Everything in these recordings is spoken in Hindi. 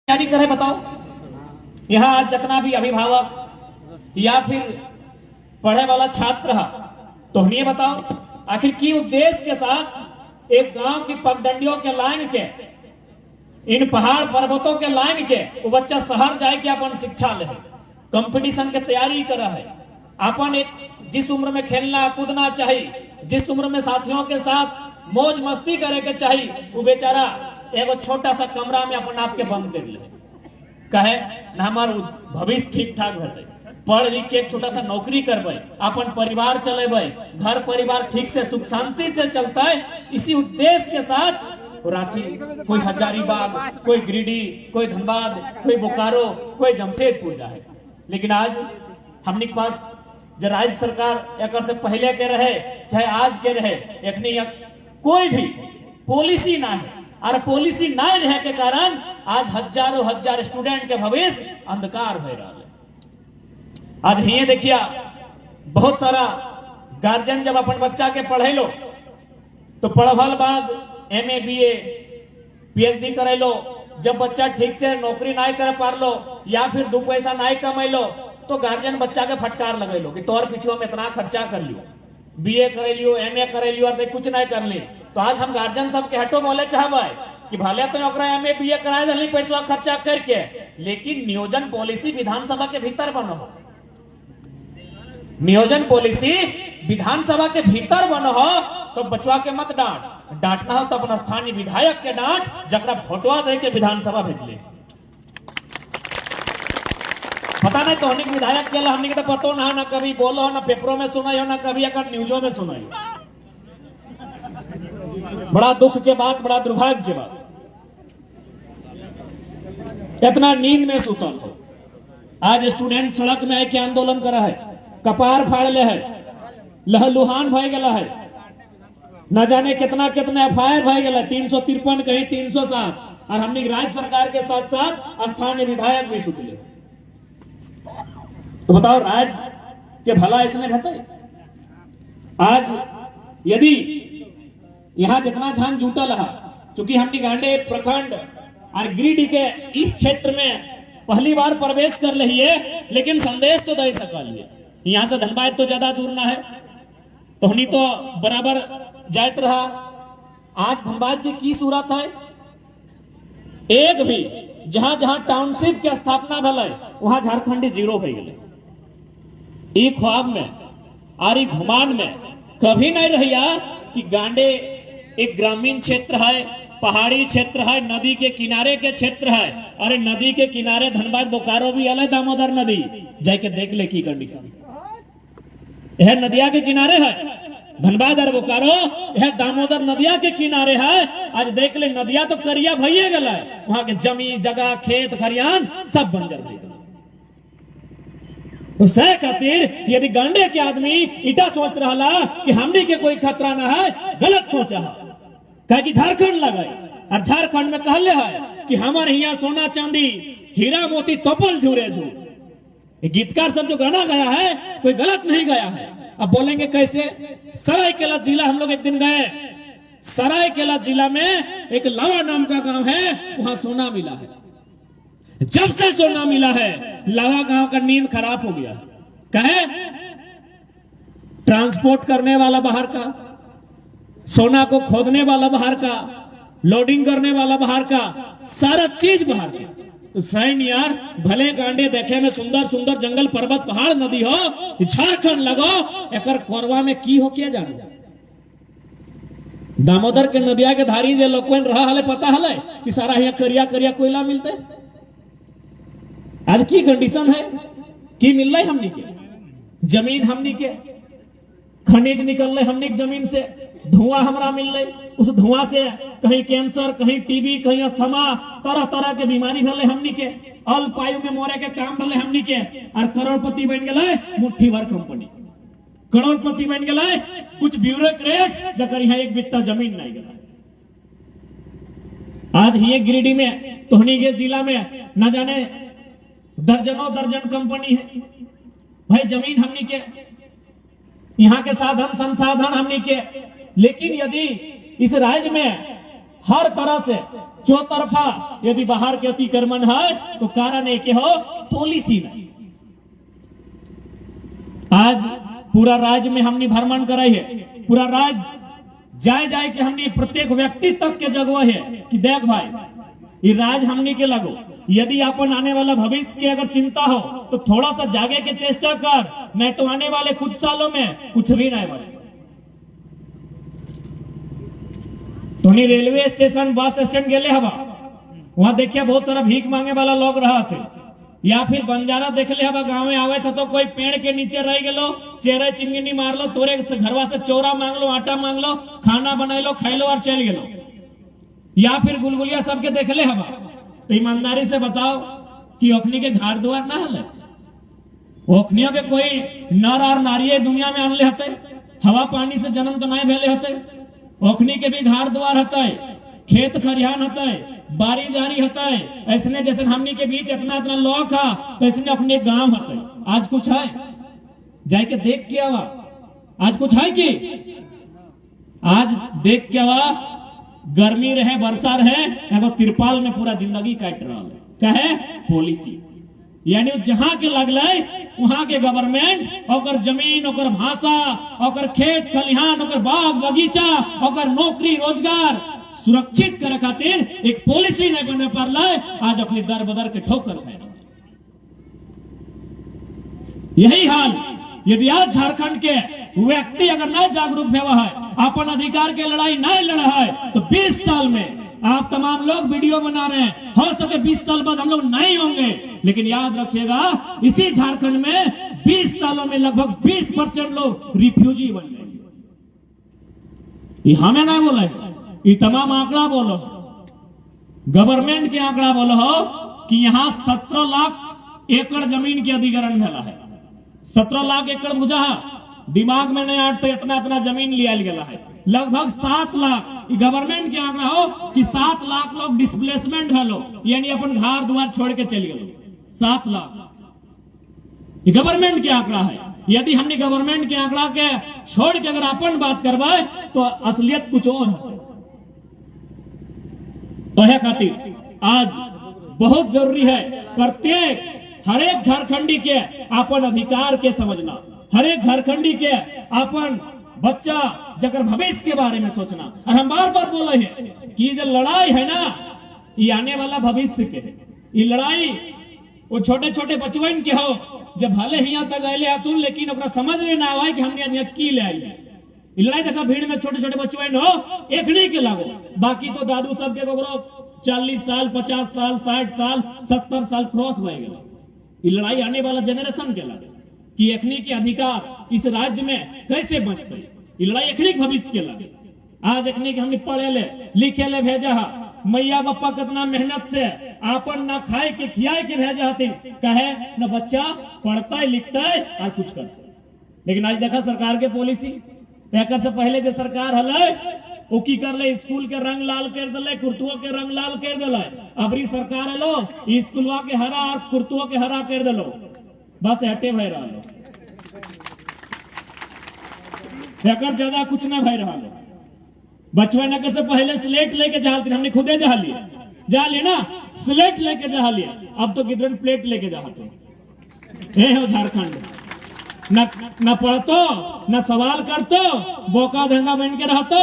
तैयारी करे बताओ। यहाँ आज जितना भी अभिभावक या फिर पढ़े वाला छात्र है तो हम ये बताओ आखिर की उद्देश्य के साथ एक गांव की पगडंडियों के लाइन के इन पहाड़ पर्वतों के लाइन के वो बच्चा शहर जाए के अपन शिक्षा ले कंपटीशन के तैयारी कर है। अपन एक जिस उम्र में खेलना कूदना चाहिए, जिस उम्र में साथियों के साथ मौज मस्ती करे के चाहिए, वो बेचारा एगो छोटा सा कमरा में अपन आप के बंद कर ले कहे ना हमार भविष्य ठीक ठाक होते, पढ़ लिख के एक छोटा सा नौकरी करबे, अपन परिवार चलेबे, घर परिवार ठीक से सुख शांति से चलता है। इसी उद्देश्य के साथ रांची, कोई हजारीबाग, कोई गिरिडीह, कोई धनबाद, कोई बोकारो, कोई जमशेदपुर जाए। लेकिन आज हमने के पास जो राज्य सरकार एक से पहले के रहे चाहे आज के रहे एखनी कोई भी पॉलिसी ना है और पॉलिसी ना रहे के कारण आज हजारों हजार स्टूडेंट के भविष्य अंधकार हो रहा है। आज ये देखिए बहुत सारा गार्जियन जब अपन बच्चा के पढ़े लो तो पढ़ल बाद MA BA PhD करे लो, जब बच्चा ठीक से नौकरी नहीं कर पा लो या फिर दो पैसा नहीं कमा लो तो गार्जियन बच्चा के फटकार लगे लो कि तोर पिछुआ में इतना खर्चा कर लियो, BA करे लियो, MA करे लियो और कुछ नहीं कर ली। तो आज हम गार्जियन सबके हटो बोले चाहबे कि भले तो MA BA कराए दे पैसा खर्चा करके, लेकिन नियोजन पॉलिसी विधानसभा के भीतर बनो हो, नियोजन पॉलिसी विधानसभा के भीतर बनो हो तो बचवा के मत डांटना हो तो अपना स्थानीय विधायक के डांट जकरा फोटवा दे के विधानसभा भेजले। पता नहीं तो हमने विधायक के हमने के तो पतो ना कभी बोलो हो ना पेपरों में सुनाई हो ना कभी अगर न्यूजों में सुनाई। बड़ा दुख के बाद, बड़ा दुर्भाग्य के बाद इतना नींद में सुतल हो। आज स्टूडेंट सड़क में आके आंदोलन करा है, कपार फाड़ ले है, लहलुहान भय गया है, न जाने कितना कितना FIR भय गया, 353 कहीं 307 और हमने राज्य सरकार के साथ साथ स्थानीय विधायक भी सुतले। तो बताओ राज्य के भला इसने बताए। आज यदि यहां जितना झान जुटल है, चूंकि हमने गांडे प्रखंड और गिरिडीह के इस क्षेत्र में पहली बार प्रवेश कर रही है, लेकिन संदेश तो दे सकल यहां से धनबाद तो ज्यादा दूर ना है, तो हमनी तो बराबर जात रहा। आज धनबाद की सूरत है, एक भी जहां जहां टाउनशिप के स्थापना भले वहां झारखंडी जीरो हो गए। ई ख्वाब में और ई घुमान में कभी नहीं रहिया कि गांडे एक ग्रामीण क्षेत्र है, पहाड़ी क्षेत्र है, नदी के किनारे के क्षेत्र है। अरे नदी के किनारे धनबाद बोकारो भी अलग दामोदर नदी जाके देख ले की कंडीशन। यह नदिया के किनारे है धनबाद और बोकारो, यह दामोदर नदिया के किनारे है। आज देख ले नदिया तो करिया भइए गला, वहां के जमी जगह खेत खरियान सब बंजर भइए। उससे खातिर यदि गांडे के आदमी इटा सोच रहा कि हमने के कोई खतरा ना है, गलत सोचा है। कहे कि झारखंड लगे और झारखंड में कहले है कि हमारे यहाँ सोना चांदी हीरा मोती तोपल झूरे झूर। गीतकार सब जो गाना गाया है कोई गलत नहीं गाया है। अब बोलेंगे कैसे? सरायकेला जिला हम लोग एक दिन गए, सरायकेला जिला में एक लावा नाम का गांव है, वहां सोना मिला है। जब से सोना मिला है लावा गांव का नींद खराब हो गया। कहे ट्रांसपोर्ट करने वाला बाहर का, सोना को खोदने वाला बाहर का, लोडिंग करने वाला बाहर का, सारा चीज बाहर का। तो सैन यार भले गांडे देखे में सुंदर सुंदर जंगल पर्वत पहाड़ नदी हो, झारखंड लगो एकर कोरवा में की हो क्या जाने। दामोदर के नदिया के धारी जे लोकवन रहा हले पता हले कि सारा यहाँ करिया करिया कोयला मिलते। आज की कंडीशन है कि मिल रही हमनी के जमीन, हमनी के खनिज निकल रहे हमनी के जमीन से, धुआं हमरा मिल रही, उस धुआं से कहीं कैंसर, कहीं टीबी, कहीं अस्थमा, तरह तरह के बीमारी भले हमनी के, अल्पायु में मोरे के काम भले हमनी के। और करोड़पति बन गए मुट्ठी भर कंपनी, करोड़पति बन गए कुछ ब्यूरोक्रेट जकर यहाँ एक बित्ता जमीन नहीं गया। आज ये गिरिडीह में तोहनी के जिला में न जाने दर्जनों दर्जन कंपनी है। भाई जमीन हमनी के, यहाँ के साधन संसाधन हमनी के, लेकिन यदि इस राज्य में हर तरह से चौतरफा यदि बाहर के अतिक्रमण है तो कारण एक हो पॉलिसी नहीं। आज पूरा राज्य में हमने भ्रमण कराई है, पूरा राज्य जाए जाए के हमने प्रत्येक व्यक्ति तक के जगह है कि देख भाई ये राज हमने के लगो, यदि अपन आने वाला भविष्य की अगर चिंता हो तो थोड़ा सा जागे के चेष्टा कर, नहीं तो आने वाले कुछ सालों में कुछ भी नहीं बचे। तो रेलवे स्टेशन बस स्टैंड गेले हवा, वहां देखिए बहुत सारा भीख मांगे वाला लोग रहा थे, या फिर बंजारा देख ले हवा गाँव में आवे था तो कोई पेड़ के नीचे रह गेलो, चेहरे चिंगनी मार लो, तोरे घरवा से चौरा मांग लो, आटा मांग लो, खाना बना लो, खाई लो और चल गेलो। या फिर गुलगुलिया सबके देख ले हवा, तो ईमानदारी से बताओ कि ओखनी के घर द्वार ना हले, ओखनियों के कोई नर और नारी दुनिया में आनले हते, हवा पानी से जन्म तो नहीं भेले हते, ओखनी के भी घर द्वार हते, खेत खरिहान हते, बारी जारी हते, ऐसने जैसे हमनी के बीच इतना इतना लोग था तो ऐसने अपने गांव हते। आज कुछ है जाए के देख के आवा, आज कुछ है कि आज देख के आवा, गर्मी रहे वर्षा रहे एगो तिरपाल में पूरा जिंदगी काट रहा है, कहे पॉलिसी, यानी जहां के लगले वहां के गवर्नमेंट ओकर जमीन, ओकर भाषा, ओकर खेत खलिहान, ओकर बाग बगीचा, ओकर नौकरी रोजगार सुरक्षित करे खातिर एक पॉलिसी नहीं बने पारले, आज अपनी दर बदर के ठोकर खाए। यही हाल यदि आज झारखंड के व्यक्ति अगर न जागरूक हुआ है, अपन अधिकार के लड़ाई नहीं लड़ा है, तो 20 साल में आप तमाम लोग वीडियो बना रहे हैं, हो सके 20 साल बाद हम लोग नहीं होंगे, लेकिन याद रखिएगा इसी झारखंड में 20 सालों में लगभग 20% लोग रिफ्यूजी बन जाएंगे। ये हमें नहीं बोला है, ये तमाम आंकड़ा बोलो, गवर्नमेंट के आंकड़ा बोलो हो कि यहाँ 17 लाख एकड़ जमीन के अधिग्रहण भेला है। 17 लाख एकड़ बुझा दिमाग में नहीं आटते, इतना इतना जमीन लिया गया है। लगभग 7 लाख गवर्नमेंट के आंकड़ा हो कि 7 लाख लोग डिस्प्लेसमेंट भेलो, यानी अपन घर द्वार छोड़ के चले गए। 7 लाख गवर्नमेंट के आंकड़ा है। यदि हमने गवर्नमेंट के आंकड़ा के छोड़ के अगर अपन बात करवाए तो असलियत कुछ और है। तो है खातिर आज बहुत जरूरी है प्रत्येक हर एक झारखंडी के अपन अधिकार के समझना, हर एक झारखंडी के अपन बच्चा जगर भविष्य के बारे में सोचना। और हम बार बार बोले हैं कि जो लड़ाई है ना, ये आने वाला भविष्य के है। ये लड़ाई वो छोटे छोटे बचवन के हो, जब भले ही यहाँ तक आये तुम, लेकिन अपना समझ में ना आए कि हमने की ले आई है। लड़ाई देखा भीड़ में छोटे छोटे बचवन हो, एक नहीं के लागो, बाकी तो दादू सब के 40 साल 50 साल 60 साल 70 साल क्रॉस हो गए। ये लड़ाई आने वाला जनरेशन के लगे कि एखनी के अधिकार इस राज्य में कैसे बचते। ये लड़ाई एखनी के भविष्य के लगे। आज एखनी के हमने पढ़े ले लिखे ले भेजा है, मैया बापा कितना मेहनत से आपन न खाए के खियाए के भेजा हथिन, कहे न बच्चा पढ़ता है लिखता है और कुछ करता है। लेकिन आज देखा सरकार के पॉलिसी, एक से पहले जो सरकार हले वो की कर ले, स्कूल के रंग लाल कर दिले, कुर्तुओं के रंग लाल कर दिले। अबरी सरकार है लो स्कूलवा के हरा और कुर्तुओं के हरा कर दिलो, बस हटे भय रहा लो, एकर ज्यादा कुछ ना भय रहा लो। बचपन से पहले स्लेट लेके जहाल, हमने खुदे जहा लिए ना, स्लेट लेके जहा लिया, अब तो किधर प्लेट लेके जहाते। ये हो झारखंड, न पढ़तो न सवाल करतो, बोका धंधा बन के रहतो,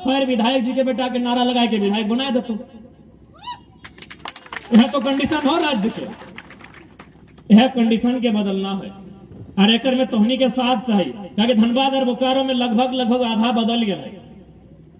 फिर विधायक जी के बेटा के नारा लगा के विधायक बना देतो। यह तो कंडीशन हो राज्य के, यह कंडीशन के बदलना है। और एकर में तोहनी के साथ चाहिए, क्योंकि धनबाद और बोकारो में लगभग आधा बदल गया है।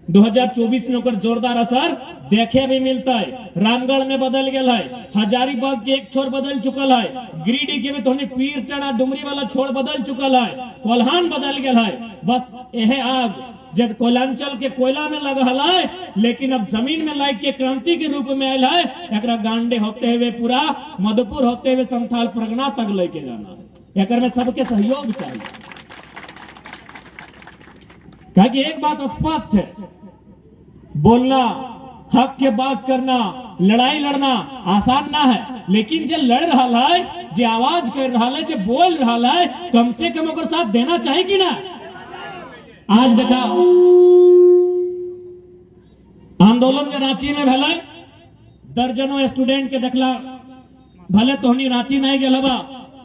2024 में ओकर जोरदार असर देखे भी मिलता है। रामगढ़ में बदल गया है, हजारीबाग के एक छोर बदल चुकल है, गिरिडीह के में तो पीर टड़ा डुमरी वाला छोर बदल चुकल है, कोल्हान बदल गया है। बस यह आग जब कोयलांचल के कोयला में लगा है, लेकिन अब जमीन में लाइक के क्रांति के रूप में आयल है। एक गांडे होते हुए पूरा मधुपुर होते हुए संथाल परगना तक लेके जाना है। एक में सबके सहयोग चाहिए, क्योंकि एक बात स्पष्ट है, बोलना हक के बात करना, लड़ाई लड़ना आसान ना है, लेकिन जो लड़ रहा है, जो आवाज कर रहा है, जो बोल रहा है, कम से कम ओकर साथ देना चाहिए कि ना। आज देखा आंदोलन जो रांची में भले दर्जनों स्टूडेंट के देखला भले तोहनी रांची नहीं गए बा,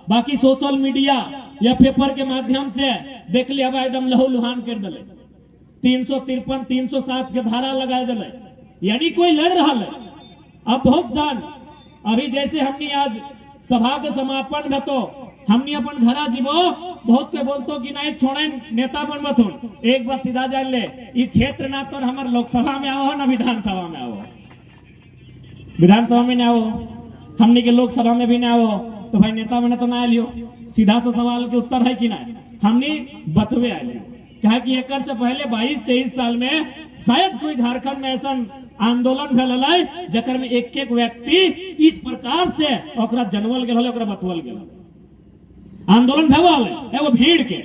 बाकी सोशल मीडिया या पेपर के माध्यम से देख लिया बा एकदम लहू लुहान कर दिले, 353 307 के धारा लगा दिले, यानी कोई लड़ रहा है। अब बहुत जान अभी जैसे हमने आज सभा के समापन में तो हमने अपन घरा जीवो बहुत के बोलतो कि नहीं छोड़े नेता बनबत हो। एक बार सीधा जान ले, ये क्षेत्र ना तो हमारे लोकसभा में आओ ना विधानसभा में आओ, विधानसभा में ना आओ, हमने के लोकसभा में भी ना आओ, तो भाई नेता बने तो ना लियो। सीधा सा सवाल के उत्तर है कि ना, हमने बतवे आ लियो। कहा कि एक से पहले 22-23 साल में शायद कोई झारखंड में ऐसा आंदोलन फैलल है जकर में एक एक व्यक्ति इस प्रकार से ओकरा जनवल गेल, ओकरा बतवल गेल। आंदोलन भवल है वो भीड़ के,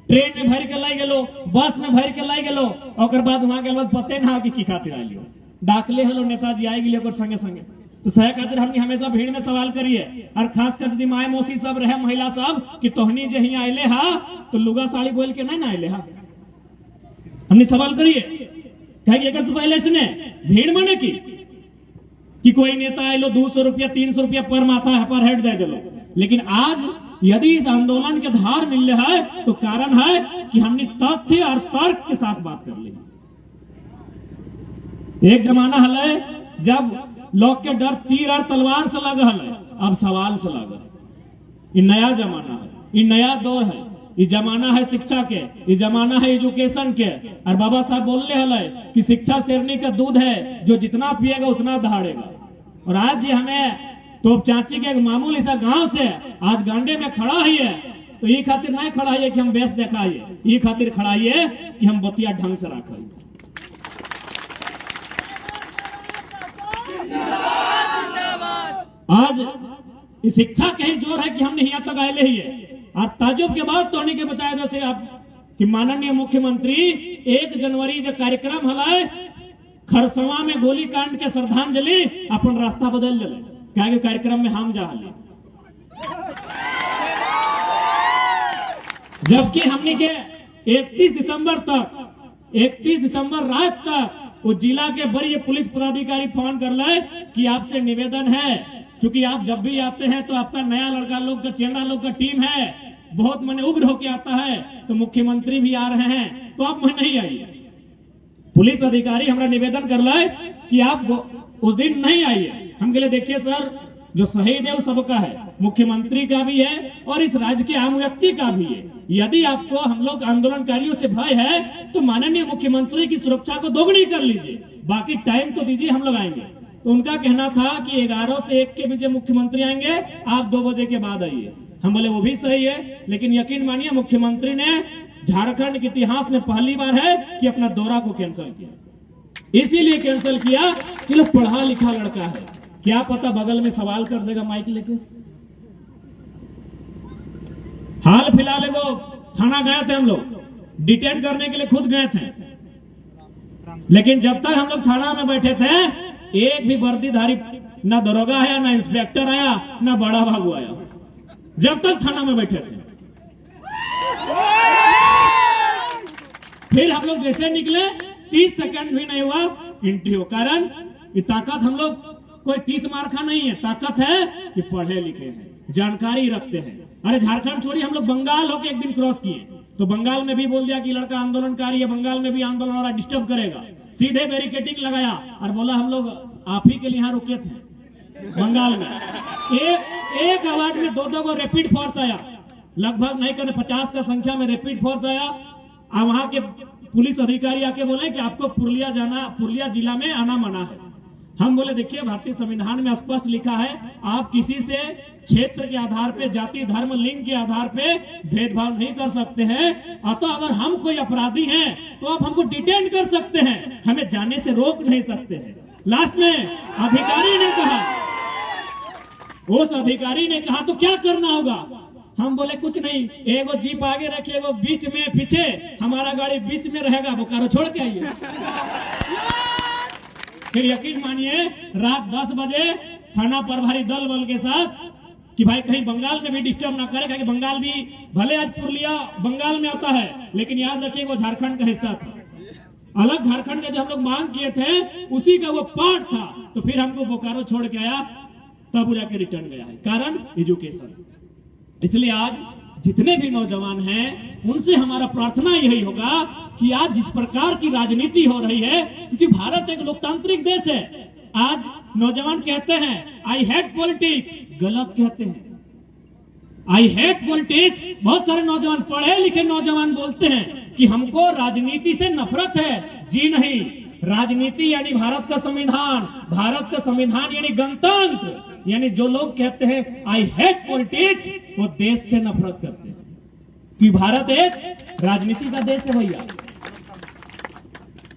ट्रेन में भर के लाई गेलो, बस में भर के लाई गेलो, ओकर बाद वहां गेल पते ना कि खातिर आइलियो, डाकले हलो नेताजी आई गेलियो ओकर संगे संगे। तो सह खातिर हमने हमेशा भीड़ में सवाल करिए, और खासकर यदि माए मौसी सब रहे महिला सब कि तोहनी जे हियां आइले हा तो लुगा साड़ी बोल के नहीं ना आइले हा, हमने सवाल करिए। कहे एक से पहले इसने भीड़ माने कि कोई नेता आइलो 200 रुपया 300 रुपया पर माथा है पर हेड दे दिलो, लेकिन आज यदि इस आंदोलन के धार मिल रहा है तो कारण है कि हमने तथ्य और तर्क के साथ बात कर ली। एक जमाना है जब लोग के डर तीर और तलवार से लगा है, अब सवाल से लगा। ये नया जमाना है, ये नया दौर है, ये जमाना है शिक्षा के, ये जमाना है एजुकेशन के। और बाबा साहब बोलने हले कि शिक्षा शेरनी का दूध है, जो जितना पिएगा उतना दहाड़ेगा। और आज ये हमें तो चाची के एक मामूली सा गांव से आज गांडे में खड़ा है, तो ये खातिर नहीं खड़ा है कि हम बेस दिखाइए, ये खातिर खड़ा है कि हम बतिया ढंग से रखिए। आज शिक्षा के ही जोर है कि हमने यहाँ तक आए ही है। और ताजुब के बाद तो के बताया जैसे आप कि माननीय मुख्यमंत्री 1 जनवरी जो कार्यक्रम हलाए खरसवा में गोलीकांड के श्रद्धांजलि अपन रास्ता बदल दिले, क्या कार्यक्रम में हम जा हले, जबकि हमने के 31 दिसंबर रात तक वो जिला के बड़ी पुलिस पदाधिकारी फोन कर ले कि आपसे निवेदन है, क्योंकि आप जब भी आते हैं तो आपका नया लड़का लोग का चेहरा लोग का टीम है, बहुत मन उग्र होके आता है, तो मुख्यमंत्री भी आ रहे हैं तो आप मन नहीं आइए। पुलिस अधिकारी हमारा निवेदन कर ले कि आप उस दिन नहीं आइए। हम कहले देखिए सर, जो शहीद है वो सबका है, मुख्यमंत्री का भी है और इस राज्य के आम व्यक्ति का भी है। यदि आपको हम लोग आंदोलनकारियों से भय है तो माननीय मुख्यमंत्री की सुरक्षा को दोगुनी कर लीजिए, बाकी टाइम तो दीजिए, हम लोग आएंगे। तो उनका कहना था कि 11 से 1 के बीच मुख्यमंत्री आएंगे, आप 2 बजे के बाद आइए। हम बोले वो भी सही है, लेकिन यकीन मानिए मुख्यमंत्री ने झारखंड के इतिहास में पहली बार है कि अपना दौरा को कैंसिल किया। इसीलिए कैंसिल किया कि लोग पढ़ा लिखा लड़का है, क्या पता बगल में सवाल कर देगा माइक लेके। हाल फिलहाल वो थाना गए थे, हम लोग डिटेन करने के लिए खुद गए थे, लेकिन जब तक हम लोग थाना में बैठे थे एक भी वर्दीधारी ना दरोगा आया, ना इंस्पेक्टर आया, ना बड़ा बाबू आया, जब तक थाना में बैठे थे। फिर हम लोग जैसे निकले 30 सेकंड भी नहीं हुआ एंट्री हो। कारण ये ताकत हम लोग कोई 30 मार्का नहीं है, ताकत है कि पढ़े लिखे हैं, जानकारी रखते हैं। अरे झारखंड छोड़ी, हम लोग बंगाल होके एक दिन क्रॉस किए तो बंगाल में भी बोल दिया कि लड़का आंदोलनकारी है, बंगाल में भी आंदोलन हो रहा, डिस्टर्ब करेगा। सीधे बैरिकेडिंग लगाया और बोला हम लोग आप ही के लिए यहाँ रुके थे बंगाल में। एक आवाज में 2-2 को रैपिड फोर्स आया, लगभग नहीं करने 50 का संख्या में रैपिड फोर्स आया। और वहां के पुलिस अधिकारी आके बोले कि आपको पुरुलिया जिला में आना मना है। हम बोले देखिए भारतीय संविधान में स्पष्ट लिखा है आप किसी से क्षेत्र के आधार पे, जाति धर्म लिंग के आधार पे भेदभाव नहीं कर सकते हैं। अतः अगर हम कोई अपराधी हैं तो आप हमको डिटेन कर सकते हैं, हमें जाने से रोक नहीं सकते हैं। लास्ट में अधिकारी ने कहा, उस अधिकारी ने कहा तो क्या करना होगा? हम बोले कुछ नहीं, एगो जीप आगे रखिए, एगो बीच में पीछे, हमारा गाड़ी बीच में रहेगा, बोकारो छोड़ के आइए। फिर यकीन मानिए रात 10 बजे थाना प्रभारी दल बल के साथ कि भाई कहीं बंगाल में भी डिस्टर्ब ना करे, क्योंकि बंगाल भी भले आज पुरुलिया बंगाल में आता है, लेकिन याद रखिए वो झारखंड का हिस्सा था। अलग झारखंड का जो हम लोग मांग किए थे उसी का वो पार्ट था। तो फिर हमको बोकारो छोड़ के आया, तब वो जाके रिटर्न गया है। कारण एजुकेशन। इसलिए आज जितने भी नौजवान हैं उनसे हमारा प्रार्थना यही होगा कि आज जिस प्रकार की राजनीति हो रही है, क्योंकि भारत एक लोकतांत्रिक देश है, आज नौजवान कहते हैं आई हेट पॉलिटिक्स, गलत कहते हैं। आई हेट पॉलिटिक्स, बहुत सारे नौजवान पढ़े लिखे नौजवान बोलते हैं कि हमको राजनीति से नफरत है। जी नहीं, राजनीति यानी भारत का संविधान, भारत का संविधान यानी गणतंत्र। यानी जो लोग कहते हैं आई हेट पॉलिटिक्स, वो देश से नफरत करते हैं, कि भारत एक राजनीति का देश है भैया।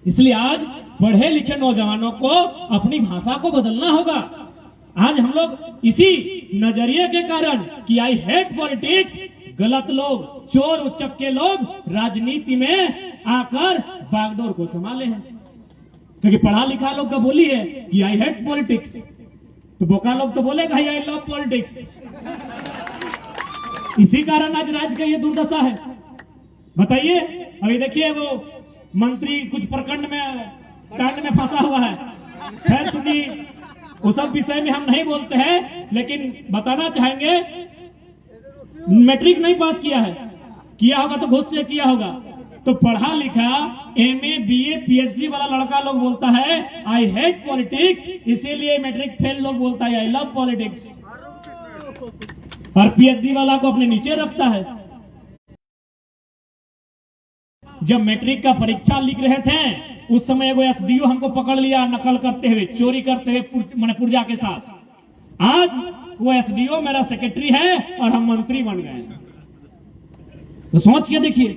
इसलिए आज पढ़े लिखे नौजवानों को अपनी भाषा को बदलना होगा। आज हम लोग इसी नजरिए के कारण कि आई हेट पॉलिटिक्स, गलत लोग, चोर उचक्के लोग राजनीति में आकर बागडोर को संभाले हैं। क्योंकि पढ़ा लिखा लोग का बोली है कि आई हेट पॉलिटिक्स, तो बोका लोग तो बोलेगा आई लव पॉलिटिक्स। इसी कारण आज राज्य का ये दुर्दशा है। बताइए, अभी देखिए वो मंत्री कुछ प्रखंड में कांड में फंसा हुआ है। खैर चूंकि उस सब विषय में हम नहीं बोलते हैं, लेकिन बताना चाहेंगे मैट्रिक नहीं पास किया है, किया होगा तो घुस से किया होगा। तो पढ़ा लिखा एमए बीए पीएचडी वाला लड़का लोग बोलता है आई हेट पॉलिटिक्स, इसीलिए मैट्रिक फेल लोग बोलता है आई लव पॉलिटिक्स, और पीएचडी वाला को अपने नीचे रखता है। जब मैट्रिक का परीक्षा लिख रहे थे उस समय वो एसडीओ हमको पकड़ लिया नकल करते हुए, चोरी करते हुए पुर्जा के साथ। आज वो एसडीओ मेरा सेक्रेटरी है और हम मंत्री बन गए। तो सोच के देखिए,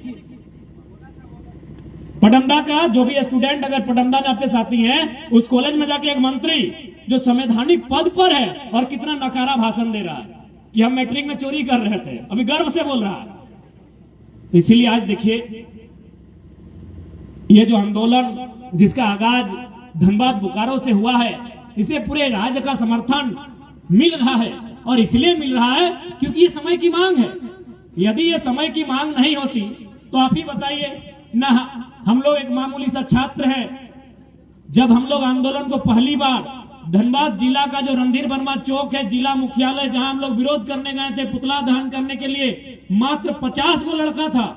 पटंदा का जो भी स्टूडेंट अगर पटंदा में आपके साथी हैं, उस कॉलेज में जाके एक मंत्री जो संवैधानिक पद पर है और कितना नकारा भाषण दे रहा है कि हम मैट्रिक में चोरी कर रहे थे, अभी गर्व से बोल रहा है। तो इसीलिए आज देखिए ये जो आंदोलन जिसका आगाज धनबाद बोकारो से हुआ है, इसे पूरे राज्य का समर्थन मिल रहा है। और इसलिए मिल रहा है क्योंकि ये समय की मांग है। यदि ये समय की मांग नहीं होती तो आप ही बताइए ना, हम लोग एक मामूली सा छात्र हैं। जब हम लोग आंदोलन को पहली बार धनबाद जिला का जो रणधीर वर्मा चौक है जिला मुख्यालय, जहां हम लोग विरोध करने गए थे, पुतला दहन करने के लिए, मात्र 50 गो लड़का था,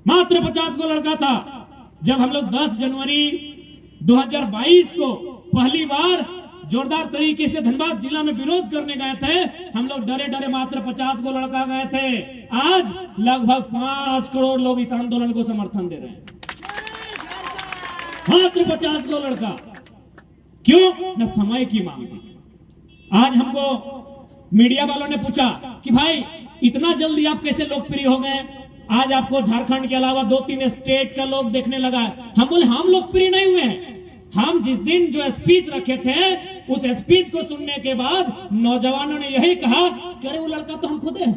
मात्र 50 गो लड़का था। जब हम लोग 10 जनवरी 2022 को पहली बार जोरदार तरीके से धनबाद जिला में विरोध करने गए थे, हम लोग डरे डरे मात्र 50 गो लड़का गए थे। आज लगभग 5 करोड़ लोग इस आंदोलन को समर्थन दे रहे हैं, मात्र 50 गो लड़का। क्यों? न समय की मांग थी। आज हमको मीडिया वालों ने पूछा कि भाई इतना जल्दी आप कैसे लोकप्रिय हो गए, आज आपको झारखंड के अलावा 2-3 स्टेट का लोग देखने लगा। हम बोले हम लोकप्रिय नहीं हुए हैं, हम जिस दिन जो स्पीच रखे थे उस स्पीच को सुनने के बाद नौजवानों ने यही कहा कि अरे वो लड़का तो हम खुद हैं,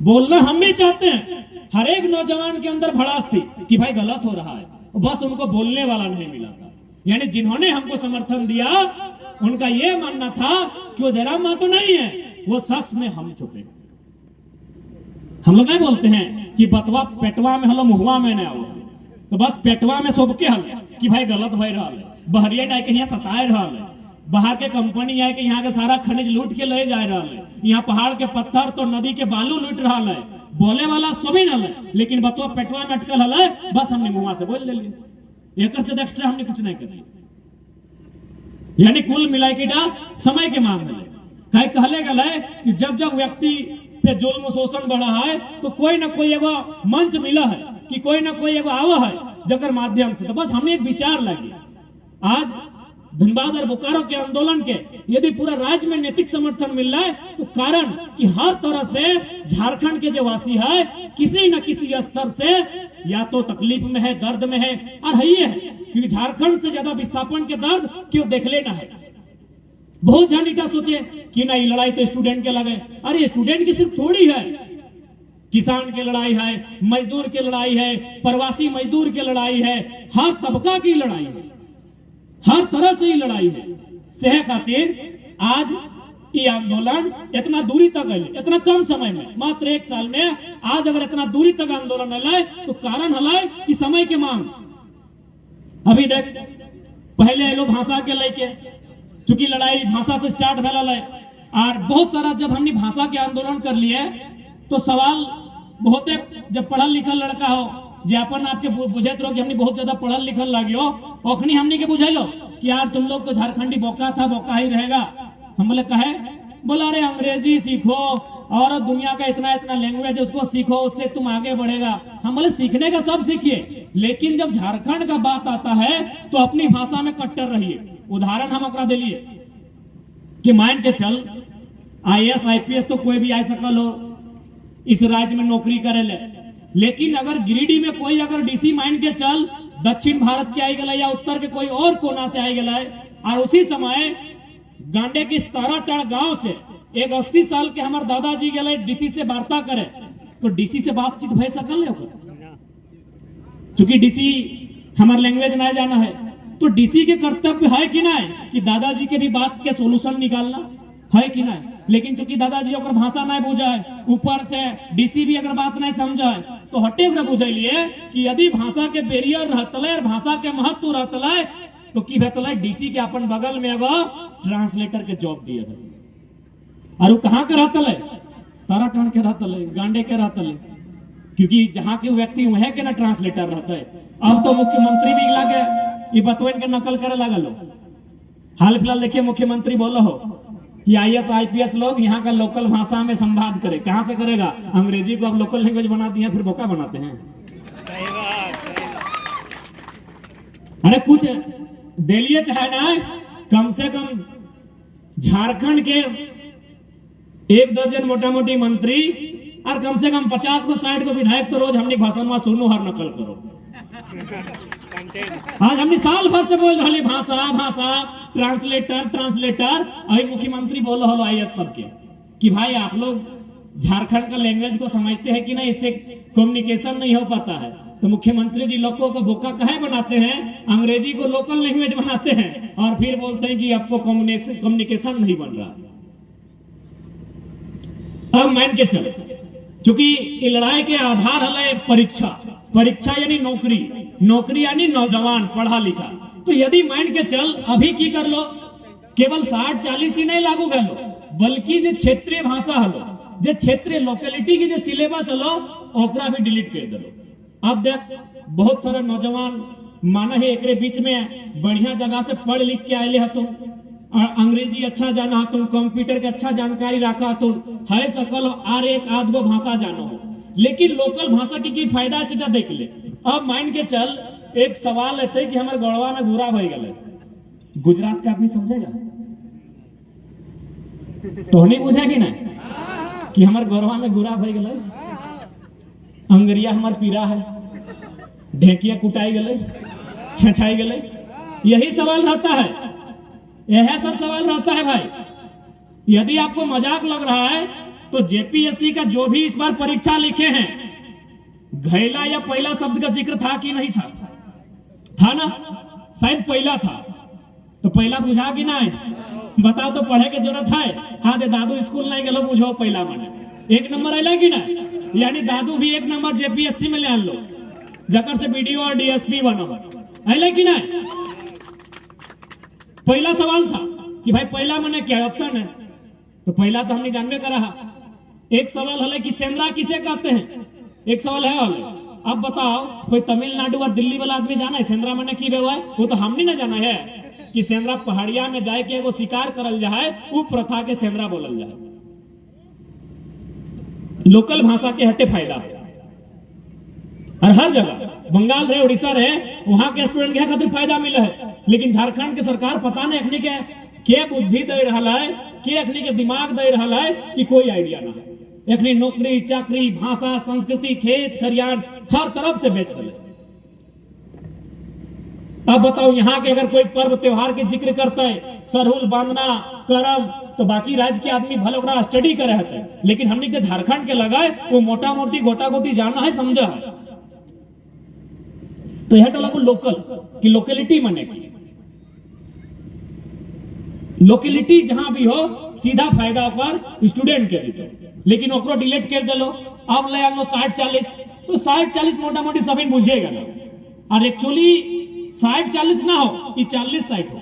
बोलना हम भी चाहते हैं। हर एक नौजवान के अंदर भड़ास थी कि भाई गलत हो रहा है, बस उनको बोलने वाला नहीं मिला था। यानी जिन्होंने हमको समर्थन दिया उनका यह मानना था कि वो जयराम महतो नहीं है, वो शख्स में हम छुपे। हम लोग नहीं बोलते हैं कि बतवा पेटवा में हलो मुहवा में न आओ, तो बस पेटवा में सबके हल कि भाई गलत भय रहा है, बहरिया आए के यहाँ सताए रहा है, बाहर के कंपनी आए के यहाँ के सारा खनिज लूट के ले जा रहा है, यहाँ पहाड़ के पत्थर तो नदी के बालू लूट रहा है, बोले वाला सभी न है, लेकिन बतवा पेटवा में अटकल हल, बस हमने मुंह से बोल ले, एक से एक्स्ट्रा हमने कुछ नहीं कर। यानी कुल मिला के समय के मामले कहीं कहले गए कि जब जब व्यक्ति पे जुल्म शोषण बढ़ा है तो कोई ना कोई एगो मंच मिला है कि कोई ना कोई एगो आवा है जगर माध्यम से, तो बस हमें एक विचार लगे। आज धनबाद और बोकारो के आंदोलन के यदि पूरा राज्य में नैतिक समर्थन मिल रहा है तो कारण कि हर तरह से झारखंड के जो वासी है किसी न किसी स्तर से या तो तकलीफ में है, दर्द में है, और है ये है क्योंकि झारखंड से ज्यादा विस्थापन के दर्द क्यों देख लेना है। बहुत जानिका सोचे कि नहीं लड़ाई तो स्टूडेंट के लगे, अरे स्टूडेंट की सिर्फ थोड़ी है, किसान की लड़ाई है, मजदूर की लड़ाई है, प्रवासी मजदूर की लड़ाई है, हर तबका की लड़ाई है, हर तरह से ही लड़ाई है। सेह खातिर आज ये आंदोलन इतना दूरी तक है, इतना कम समय में, मात्र 1 साल में आज अगर इतना दूरी तक आंदोलन हलाए तो कारण हलाए कि समय के मांग। अभी देख पहले ये लोग भाषा के लेके चूंकि लड़ाई भाषा से स्टार्ट भेल है और बहुत सारा जब हमने भाषा के आंदोलन कर लिए तो सवाल बहुत जब पढ़ल लिखल लड़का हो जे अपन आपके बुझेत रहो कि हमने बहुत ज्यादा पढ़ल लिखल लगियो ओखनी हमने के बुझेलो कि यार तुम लोग तो झारखंडी बोका था बोका ही रहेगा। हम बोले कहे, बोला अरे अंग्रेजी सीखो और दुनिया का इतना इतना लैंग्वेज उसको सीखो उससे तुम आगे बढ़ेगा। हम बोले सीखने का सब सीखिए लेकिन जब झारखंड का बात आता है तो अपनी भाषा में कट्टर रहिए। उदाहरण हम ओकरा दिलिए कि मान के चल IAS IPS तो कोई भी आ सकल हो इस राज्य में नौकरी करे ले, लेकिन अगर गिरिडीह में कोई अगर DC मान के चल दक्षिण भारत के आई गला या उत्तर के कोई और कोना से आई गला और उसी समय गांडे की 17 गांव से एक 80 साल के हमारे दादाजी गए DC से वार्ता करे तो DC से बातचीत भय सकल है क्योंकि DC हमारे लैंग्वेज ना जाना है तो DC के कर्तव्य है कि ना कि दादाजी के भी बात के सोल्यूशन निकालना है कि ना। लेकिन चूंकि दादाजी अगर भाषा नहीं बुझाए ऊपर से DC भी अगर बात नहीं समझाए तो हटे बुझलिए कि यदि भाषा के बैरियर रहतले और भाषा के महत्व रहतले तो की भेतले DC के अपन बगल में एगो ट्रांसलेटर के जॉब दिए और कहाँ के रहतले ताराटन के रहतले गांडे के रहतले क्योंकि जहाँ के व्यक्ति वह के ना ट्रांसलेटर रहता है। अब तो मुख्यमंत्री भी लागे ये बतवन के नकल करे लगल हो। हाल फिलहाल देखिए मुख्यमंत्री बोलो हो कि IAS IPS लोग यहाँ का लोकल भाषा में संवाद करे। कहाँ से करेगा? अंग्रेजी को अब लोकल लैंग्वेज बना दिए फिर बोका बनाते हैं। अरे कुछ दिलिए चाहे ना कम से कम झारखंड के 1 दर्जन मोटा मोटी मंत्री और कम से कम 50 को 60 को विधायक तो रोज हमने भाषण में सुनो हर नकल करो। आज हमने साल भर से बोल रही भाषा भाषा ट्रांसलेटर ट्रांसलेटर अभी मुख्यमंत्री बोल रहा IAS सबके कि भाई आप लोग झारखंड का लैंग्वेज को समझते हैं कि नहीं, इससे कम्युनिकेशन नहीं हो पाता है। तो मुख्यमंत्री जी लोगों को बोका काहे बनाते हैं, अंग्रेजी को लोकल लैंग्वेज बनाते हैं और फिर बोलते हैं कि आपको कम्युनिकेशन नहीं बन रहा। अब मान के चलो चूंकि ये लड़ाई के आधार है परीक्षा, परीक्षा यानी नौकरी, नौकरी यानी नौजवान पढ़ा लिखा। तो यदि मान के चल अभी की कर लो केवल 60-40 ही नहीं लागू कर लो बल्कि जो क्षेत्रीय भाषा हलो जो क्षेत्रीय लोकेलिटी की जो सिलेबस हलो ओकरा भी डिलीट कर दो। अब देख बहुत सारे नौजवान माना है एक बीच में बढ़िया जगह से पढ़ लिख के आये तुम अंग्रेजी अच्छा जाना तुम कंप्यूटर के अच्छा जानकारी रखा तुम है सकल और एक आध गो भाषा जानो हो, लेकिन लोकल भाषा की फायदा से देख ले। अब मान के चल एक सवाल रहते कि हमारे गढ़वा में घूरा हो गए, गुजरात का आदमी समझेगा तो नहीं बुझेगी ना कि हमारे गढ़वा में घूरा हो गए, अंगरिया हमार पीरा है, ढेकिया कुटाई गए, छछाई गए, यही सवाल रहता है, यह सब सवाल रहता है भाई। यदि आपको मजाक लग रहा है तो JPSC का जो भी इस बार परीक्षा लिखे हैं घैला या पहला शब्द का जिक्र था कि नहीं था? था ना, शायद पहला था। तो पहला बुझा कि नहीं बताओ तो पढ़े की जरूरत है। हाँ दे दादू स्कूल नहीं गलो बुझो पहला माने 1 नंबर आला कि ना, यानी दादू भी 1 नंबर JPSC में ले आन लो जकर से BDO और DSP बनो आला कि नहीं। पहला सवाल था कि भाई पहला माने क्या ऑप्शन है, तो पहला तो हमने जानबे करा। एक सवाल है कि सेंद्रा किसे कहते हैं, एक सवाल है वाले। अब बताओ कोई तमिलनाडु और दिल्ली वाला आदमी जाना है सेंद्रा माने की है? वो तो हमने ना जाना है कि सेंद्रा पहाड़िया में जाए के वो शिकार करल जाए वो प्रथा के सेंद्रा बोलल जाए। लोकल भाषा के हटे फायदा है और हर जगह बंगाल रहे उड़ीसा रहे वहां के स्टूडेंट के खातिर फायदा मिला है, लेकिन झारखंड की सरकार पता नहीं अखनी के बुद्धि दे रहा है कि अखनी के दिमाग दे रहा है कि कोई आइडिया ना है। अखनी नौकरी चाकरी भाषा संस्कृति खेत खरियान हर तरफ से बेच रहे। अब बताओ यहाँ के अगर कोई पर्व त्योहार के जिक्र करता है सरहुल बांधना करम तो बाकी राज्य के आदमी भले ओकरा स्टडी करे है, लेकिन हमने के झारखंड के लगाए वो मोटा मोटी गोटा गोटी जाना है समझा है। तो यह तो लगो लोकल की लोकेलिटी माने लोकेलिटी जहां भी हो सीधा फायदा ओकर स्टूडेंट के देते, लेकिन ओकरो डिलीट कर दलो। अब ले आलो 60-40 तो 60-40 मोटा मोटी सभी बुझेगा ना। और एक्चुअली 60-40 ना हो, ये 40-60 हो।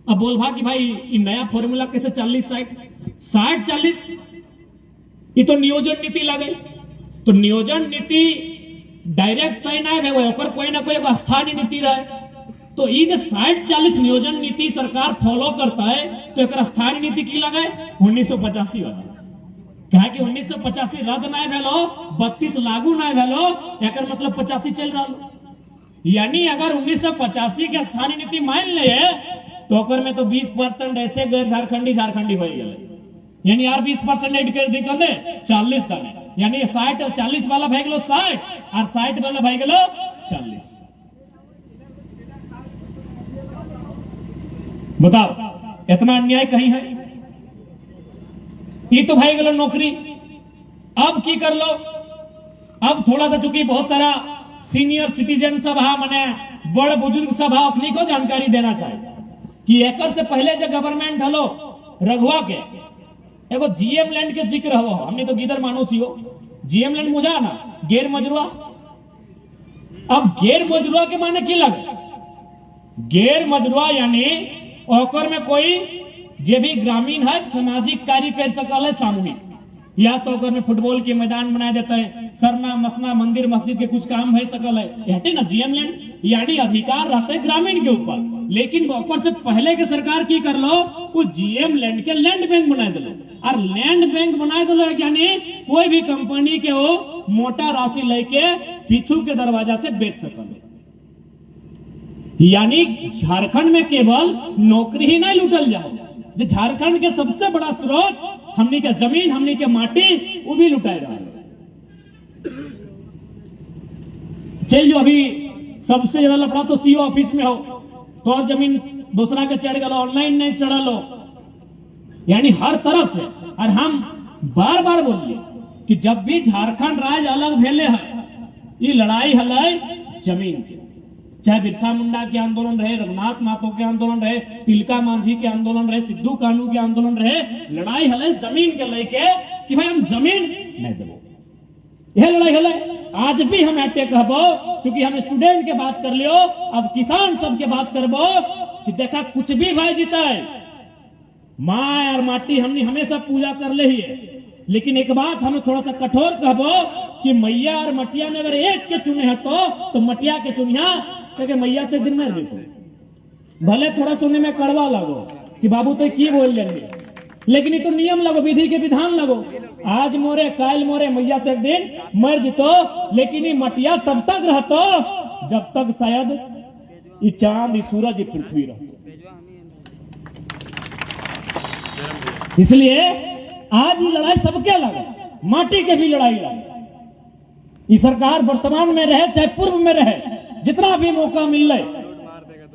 अब बोल भा कि भाई ये नया फॉर्मूला कैसे 40-60? 60-40 ये तो नियोजन नीति लगे। तो नियोजन नीति डायरेक्ट तय ना है, कोई ना कोई स्थानीय नीति रहे। तो ये जो 60-40 नियोजन नीति सरकार फॉलो करता है, तो एक स्थानीय नीति की लगे 1985 वाला। कहा कि 1985 रद्द नहीं भेलो, 32 लागू नहीं भेलो, एक मतलब 85 चल रहा। यानी अगर 1985 के स्थानीय नीति मान ले तो ओकर में तो 20% ऐसे गैर झारखंडी हो गए, यानी यार 20% ऐड कर दी कर 40 दाने, यानी 60 और 40 वाला भाई गलो 60 और 60 वाला भाई गलो 40। बताओ इतना अन्याय कहीं है? ये तो भाई गलो नौकरी। अब की कर लो, अब थोड़ा सा चूंकि बहुत सारा सीनियर सिटीजन सब मैंने बड़ बुजुर्ग सब अपनी को जानकारी देना चाहिए कि एक से पहले जो गवर्नमेंट हलो रघुआ के एगो जीएम लैंड के जिक्र हो, हमने तो गिदर मानुसी हो जीएम लैंड मुझा ना गैर मजरुआ। अब गैर मजरुआ के माने की लगे? गैर मजरुआ यानी ओकर में कोई जे भी ग्रामीण है सामाजिक कार्य कर सकल है सामूहिक, या तो ओकर में फुटबॉल के मैदान बना देते हैं, सरना मसना मंदिर मस्जिद के कुछ काम है सकल है, कहते ना जीएम लैंड, यानी अधिकार रहते हैं ग्रामीण के ऊपर। लेकिन ओकर से पहले के सरकार की कर लो, वो जीएम लैंड के लैंड बैंक बना दो, और लैंड बैंक बना दो यानी कोई भी कंपनी के वो मोटा राशि लेके पीछू के दरवाजा से बेच सकल। यानी झारखंड में केवल नौकरी ही नहीं लूटल जाओ, जो झारखंड के सबसे बड़ा स्रोत हमनी के जमीन हमनी के माटी वो भी लुटाए रहा है। चलिए अभी सबसे ज्यादा लफड़ा तो सीओ ऑफिस में हो, तो और जमीन दूसरा के चढ़ गलो, ऑनलाइन नहीं चढ़ा लो, यानी हर तरफ से। और हम बार बार बोलिए कि जब भी झारखंड राज्य अलग भेले है, ये लड़ाई हलाई जमीन की, चाहे बिरसा मुंडा के आंदोलन रहे, रघुनाथ महतो के आंदोलन रहे, तिलका मांझी के आंदोलन रहे, सिद्धू कानू के आंदोलन रहे, लड़ाई हले जमीन के लेके कि भाई हम जमीन नहीं देवो, यह लड़ाई हले। आज भी हम अटैक कहबो, क्योंकि हम स्टूडेंट के बात कर लियो, अब किसान सब के बात करबो कि देखा कुछ भी भाई जीता है, माँ और माटी हमने हमेशा पूजा कर ले ही है, लेकिन एक बात हमें थोड़ा सा कठोर कहबो कि मैया और मटिया ने अगर एक के चुने है तो मटिया के चुनिया, क्योंकि मैया तो दिन में देते भले थोड़ा सुनने में कड़वा लगो कि बाबू तो की बोल लेंगे, लेकिन ये तो नियम लगो, विधि के विधान लगो। आज मोरे काल मोरे मैया तो एक दिन मर जितो, लेकिन ये मटिया तब तक रहतो जब तक शायद ये चांद ये सूरज ये पृथ्वी रहतो। इसलिए आज ये लड़ाई सबके लगे, माटी के भी लड़ाई लगे। ये सरकार वर्तमान में रहे चाहे पूर्व में रहे, जितना भी मौका मिल रहा,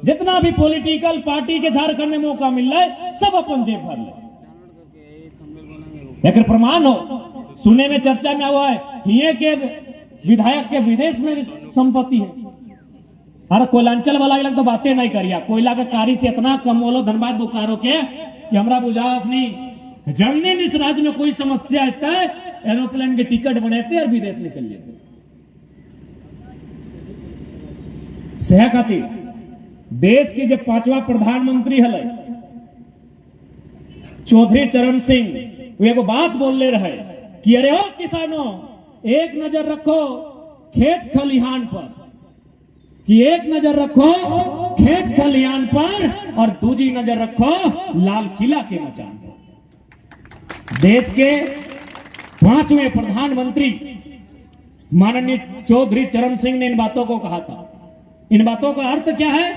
जितना भी पॉलिटिकल पार्टी के झारखंड में मौका मिल रहा है, सब अपन जेब भर ले। एक प्रमाण हो, सुने में चर्चा में हुआ है ये के विधायक के विदेश में संपत्ति है। अरे कोयलांचल वाला लग तो बातें नहीं करिया, कोयला का कारी से इतना कम बोलो धनबाद बोकारो के कि हमरा बुझाओ अपनी जमीन इस राज्य में कोई समस्या आता है, एरोप्लेन के टिकट बनाते और विदेश निकल लेते। सह खातिर देश के जो 5वां प्रधानमंत्री हले चौधरी चरण सिंह, वे एगो बात बोल ले रहे कि अरे ओ किसानों, एक नजर रखो खेत खलिहान पर, कि एक नजर रखो खेत खलिहान पर और दूसरी नजर रखो लाल किला के मचान पर। देश के 5वें प्रधानमंत्री माननीय चौधरी चरण सिंह ने इन बातों को कहा था। इन बातों का अर्थ क्या है?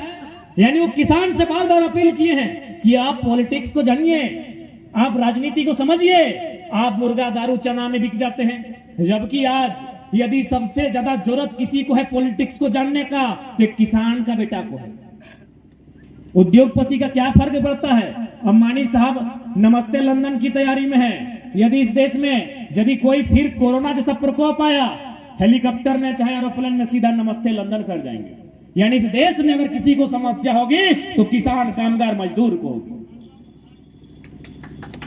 यानी वो किसान से बार बार अपील किए हैं कि आप पॉलिटिक्स को जानिए, आप राजनीति को समझिए, आप मुर्गा दारू चना में बिक जाते हैं। जबकि आज यदि सबसे ज्यादा जरूरत किसी को है पॉलिटिक्स को जानने का, तो किसान का बेटा को है। उद्योगपति का क्या फर्क पड़ता है? अंबानी साहब नमस्ते लंदन की तैयारी में है। यदि इस देश में यदि कोई फिर कोरोना जैसा प्रकोप आया, हेलीकॉप्टर में चाहे एरोप्लेन में सीधा नमस्ते लंदन कर जाएंगे। यानी इस देश में अगर किसी को समस्या होगी तो किसान कामगार मजदूर को होगी।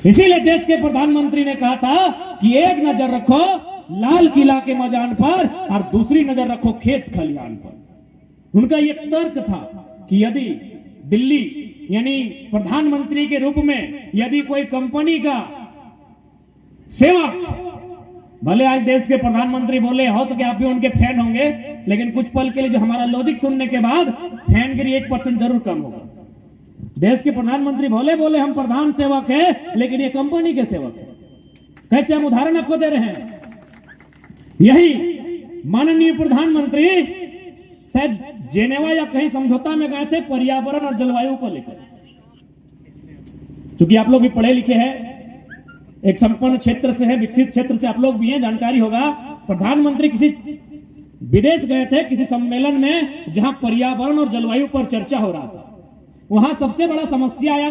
इसीलिए देश के प्रधानमंत्री ने कहा था कि एक नजर रखो लाल किला के मैदान पर और दूसरी नजर रखो खेत खलिहान पर। उनका ये तर्क था कि यदि दिल्ली यानी प्रधानमंत्री के रूप में यदि कोई कंपनी का सेवक, भले आज देश के प्रधानमंत्री बोले, हो सके आप भी उनके फैन होंगे, लेकिन कुछ पल के लिए जो हमारा लॉजिक सुनने के बाद फैनगिरी 1% जरूर कम होगा। देश के प्रधानमंत्री बोले हम प्रधान सेवक है, लेकिन ये कंपनी के सेवक है। कैसे हम उदाहरण आपको दे रहे हैं, यही माननीय प्रधानमंत्री शायद जेनेवा या कहीं समझौता में गए थे पर्यावरण और जलवायु को लेकर। क्योंकि आप लोग भी पढ़े लिखे हैं, एक संपन्न क्षेत्र से है, विकसित क्षेत्र से आप लोग भी हैं, जानकारी होगा। प्रधानमंत्री किसी विदेश गए थे किसी सम्मेलन में जहां पर्यावरण और जलवायु पर चर्चा हो रहा था। वहां सबसे बड़ा समस्या आया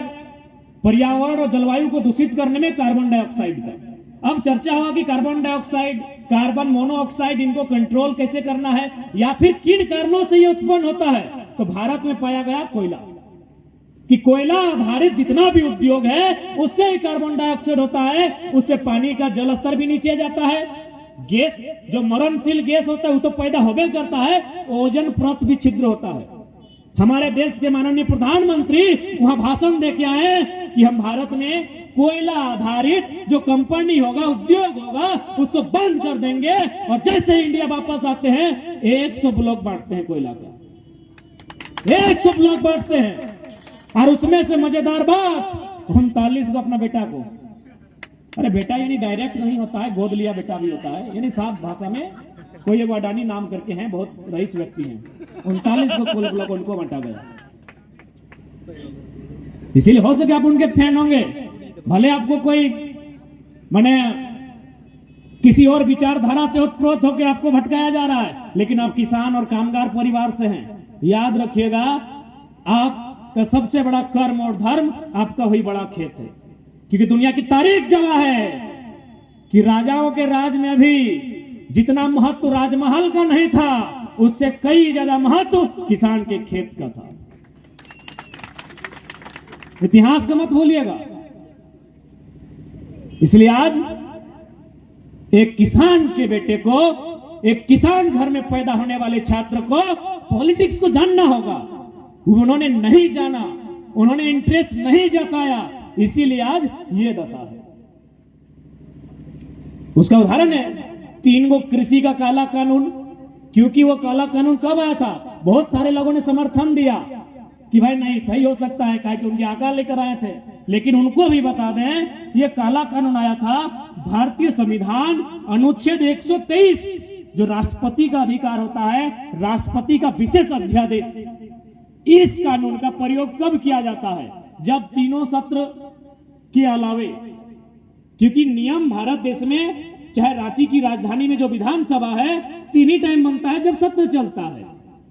पर्यावरण और जलवायु को दूषित करने में कार्बन डाइऑक्साइड का। अब चर्चा हुआ कि कार्बन डाइऑक्साइड, कार्बन मोनोऑक्साइड, इनको कंट्रोल कैसे करना है या फिर किन कारणों से ये उत्पन्न होता है। तो भारत में पाया गया कोयला, कि कोयला आधारित जितना भी उद्योग है उससे ही कार्बन डाइऑक्साइड होता है, उससे पानी का जल स्तर भी नीचे जाता है, गैस जो मरणशील गैस होता है वो तो पैदा होबे करता है, ओजोन परत भी छिद्र होता है। हमारे देश के माननीय प्रधानमंत्री वहां भाषण दे के आए कि हम भारत में कोयला आधारित जो कंपनी होगा, उद्योग होगा, उसको बंद कर देंगे, और जैसे ही इंडिया वापस आते हैं 100 ब्लॉक बांटते हैं कोयला का, 100 ब्लॉक बांटते हैं। और उसमें से मजेदार बात, 39 को अपना बेटा को, अरे बेटा यानी डायरेक्ट नहीं होता है, गोद लिया बेटा भी होता है, यानी साफ भाषा में कोई एक अडानी नाम करके हैं, बहुत रईस व्यक्ति हैं, 39 को कुल ब्लॉक उनको बांटा गया। इसीलिए हो सके आप उनके फैन होंगे, भले आपको कोई माने किसी और विचारधारा से उत्प्रोत होकर आपको भटकाया जा रहा है, लेकिन आप किसान और कामगार परिवार से हैं। याद रखिएगा, आपका सबसे बड़ा कर्म और धर्म आपका वही बड़ा खेत है, क्योंकि दुनिया की तारीख गवाह है कि राजाओं के राज में भी जितना महत्व राजमहल का नहीं था, उससे कई ज्यादा महत्व किसान के खेत का था। इतिहास का मत भूलिएगा। इसलिए आज एक किसान के बेटे को, एक किसान घर में पैदा होने वाले छात्र को पॉलिटिक्स को जानना होगा। उन्होंने नहीं जाना, उन्होंने इंटरेस्ट नहीं जताया, इसीलिए आज ये दशा है। उसका उदाहरण है 3 गो कृषि का काला कानून। क्योंकि वो काला कानून कब आया था, बहुत सारे लोगों ने समर्थन दिया कि भाई नहीं सही हो सकता है, क्या कि उनके आका लेकर आए थे। लेकिन उनको भी बता दें, ये काला कानून आया था भारतीय संविधान अनुच्छेद 123, जो राष्ट्रपति का अधिकार होता है, राष्ट्रपति का विशेष अध्यादेश। इस कानून का प्रयोग कब किया जाता है, जब तीनों सत्र के अलावे, क्योंकि नियम भारत देश में चाहे रांची की राजधानी में जो विधानसभा है 3 ही टाइम बनता है जब सत्र चलता है,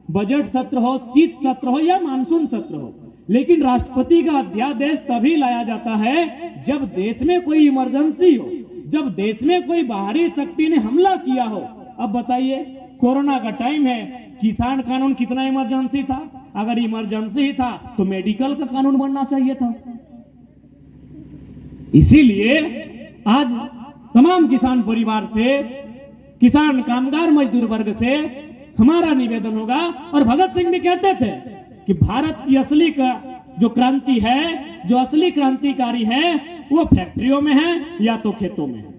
बजट सत्र हो, शीत सत्र हो या मानसून सत्र हो। लेकिन राष्ट्रपति का अध्यादेश तभी लाया जाता है जब देश में कोई इमरजेंसी हो, जब देश में कोई बाहरी शक्ति ने हमला किया हो। अब बताइए, कोरोना का टाइम है, किसान कानून कितना इमरजेंसी था? अगर इमरजेंसी ही था तो मेडिकल का कानून बनना चाहिए था। इसीलिए आज तमाम किसान परिवार से, किसान कामगार मजदूर वर्ग से हमारा निवेदन होगा, और भगत सिंह भी कहते थे कि भारत की असली का जो क्रांति है, जो असली क्रांतिकारी है, वो फैक्ट्रियों में है या तो खेतों में है।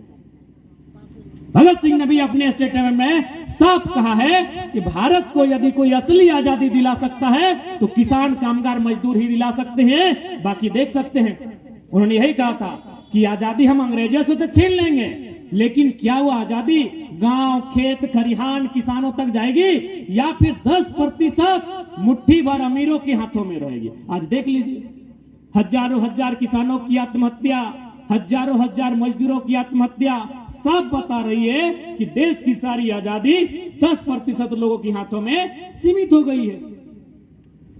भगत सिंह ने भी अपने स्टेटमेंट में साफ कहा है कि भारत को यदि कोई असली आजादी दिला सकता है तो किसान कामगार मजदूर ही दिला सकते हैं, बाकी देख सकते हैं। उन्होंने यही कहा था कि आजादी हम अंग्रेजों से तो छीन लेंगे, लेकिन क्या वो आजादी गांव, खेत, खरिहान, किसानों तक जाएगी या फिर 10% मुट्ठी भर अमीरों के हाथों में रहेगी? आज देख लीजिए, हजारों हजार किसानों की आत्महत्या, हजारों हजार मजदूरों की आत्महत्या सब बता रही है कि देश की सारी आजादी 10% लोगों के हाथों में सीमित हो गई है।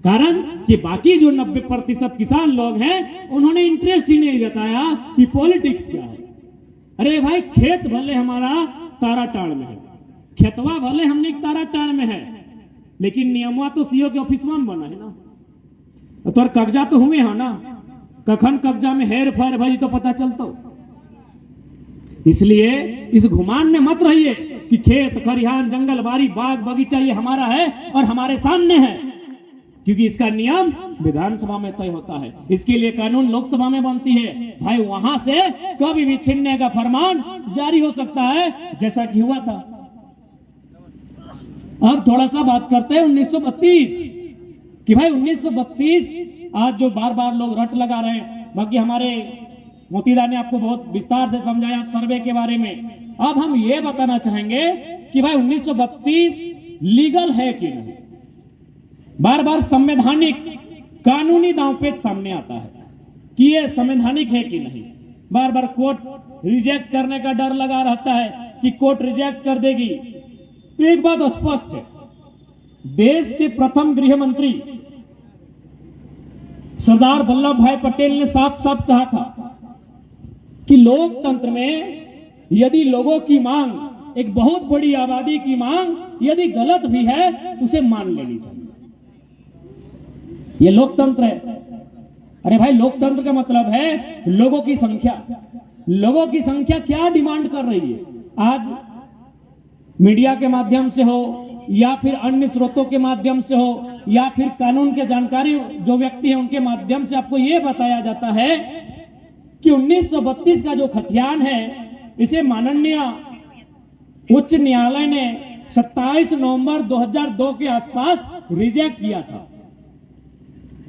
कारण कि बाकी जो 90% किसान लोग हैं उन्होंने इंटरेस्ट ही नहीं जताया कि पॉलिटिक्स क्या है। अरे भाई, खेत भले हमारा ताराटाड़ में है, खेतवा भले हमने ताराटाड़ में है, लेकिन नियमवा तो सीओ के ऑफिस में बना है ना, तो कब्जा तो हुए है ना, कखन कब्जा में हेर फेर भाई तो पता चलता। इसलिए इस घुमान में मत रहिए कि खेत खरिहान जंगल बाड़ी बाग बगीचा ये हमारा है और हमारे सामने है, क्योंकि इसका नियम विधानसभा में तय होता है, इसके लिए कानून लोकसभा में बनती है। भाई वहां से कभी भी छीनने का फरमान जारी हो सकता है, जैसा कि हुआ था। अब थोड़ा सा बात करते हैं 1932 कि भाई 1932 आज जो बार बार लोग रट लगा रहे हैं, बाकी हमारे मोतीदा ने आपको बहुत विस्तार से समझाया सर्वे के बारे में। अब हम ये बताना चाहेंगे कि भाई 1932 लीगल है कि नहीं। बार बार संवैधानिक कानूनी दांवपेच सामने आता है कि ये संवैधानिक है कि नहीं। बार बार कोर्ट रिजेक्ट करने का डर लगा रहता है कि कोर्ट रिजेक्ट कर देगी। तो एक बात स्पष्ट है, देश के प्रथम गृह मंत्री सरदार वल्लभ भाई पटेल ने साफ साफ कहा था कि लोकतंत्र में यदि लोगों की मांग, एक बहुत बड़ी आबादी की मांग यदि गलत भी है उसे मान लेनी चाहिए। ये लोकतंत्र है। अरे भाई लोकतंत्र का मतलब है लोगों की संख्या। लोगों की संख्या क्या डिमांड कर रही है? आज मीडिया के माध्यम से हो या फिर अन्य स्रोतों के माध्यम से हो या फिर कानून के जानकारी जो व्यक्ति है उनके माध्यम से आपको यह बताया जाता है कि 1932 का जो खतियान है इसे माननीय उच्च न्यायालय ने 27 नवंबर 2002 के आसपास रिजेक्ट किया था।